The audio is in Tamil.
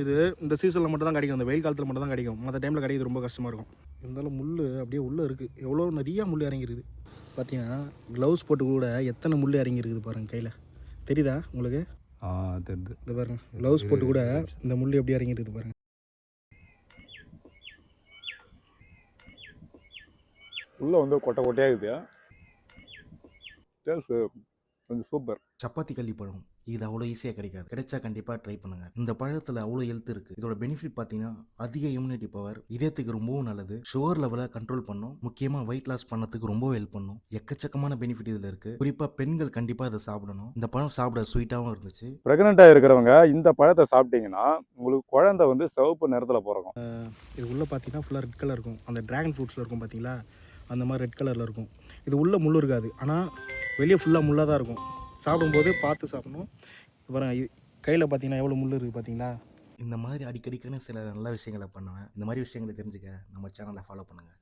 இது இந்த சீசனில் மட்டும் தான் கிடைக்கும், இந்த வெயில் காலத்தில் மட்டும் தான் கிடைக்கும். மற்ற டைமில் கிடைக்கிறது ரொம்ப கஷ்டமாக இருக்கும். இருந்தாலும் முள் அப்படியே உள்ளே இருக்குது, எவ்வளோ நிறையா முள் இறங்கிருக்குது. பார்த்தீங்கன்னா க்ளவுஸ் போட்டு கூட எத்தனை முள் இறங்கிருக்குது பாருங்கள் கையில். தெரியுதா உங்களுக்கு? தெரியுது. இந்த பாருங்கள், க்ளவுஸ் போட்டு கூட இந்த முள் எப்படி இறங்கிருக்குது பாருங்கள். உள்ளே வந்து கொட்டை கொட்டையாக இருக்குது. டேஸ்ட் கொஞ்சம் சூப்பர். சப்பாத்தி கள்ளி பழம் இது அவ்வளோ ஈஸியாக கிடைக்காது. கிடைச்சா கண்டிப்பாக ட்ரை பண்ணுங்கள். இந்த பழத்தில் அவ்வளோ ஹெல்த் இருக்குது. இதோட பெனிஃபிட் பார்த்தீங்கன்னா அதிக இம்யூனிட்டி பவர், இதயத்துக்கு ரொம்பவும் நல்லது, சுகர் லெவலை கண்ட்ரோல் பண்ணும், முக்கியமாக வெயிட் லாஸ் பண்ணதுக்கு ரொம்ப ஹெல்ப் பண்ணும். எக்கச்சக்கமான பெனிஃபிட் இதில் இருக்குது. குறிப்பாக பெண்கள் கண்டிப்பாக இதை சாப்பிடணும். இந்த பழம் சாப்பிட ஸ்வீட்டாகவும் இருந்துச்சு. ப்ரெக்னெண்ட்டாக இருக்கிறவங்க இந்த பழத்தை சாப்பிட்டீங்கன்னா உங்களுக்கு குழந்தை வந்து சிவப்பு நிறத்தில் பிறக்கும். இது உள்ளே பார்த்தீங்கன்னா ஃபுல்லாக ரெட் கலர் இருக்கும். அந்த ட்ராகன் ஃப்ரூட்ஸில் இருக்கும் பார்த்தீங்களா, அந்த மாதிரி ரெட் கலரில் இருக்கும். இது உள்ளே முள் இருக்காது, ஆனால் வெளியே ஃபுல்லாக முள்ளாக தான் இருக்கும். சாப்பிடும்போது பார்த்து சாப்பிடணும். அப்புறம் கையில் பார்த்தீங்கன்னா எவ்வளோ முள் இருக்குது பார்த்தீங்களா. இந்த மாதிரி அடிக்கடிக்குன்னு சில நல்ல விஷயங்களை பண்ணுவேன். இந்த மாதிரி விஷயங்களை தெரிஞ்சுக்க நம்ம சேனலை ஃபாலோ பண்ணுங்கள்.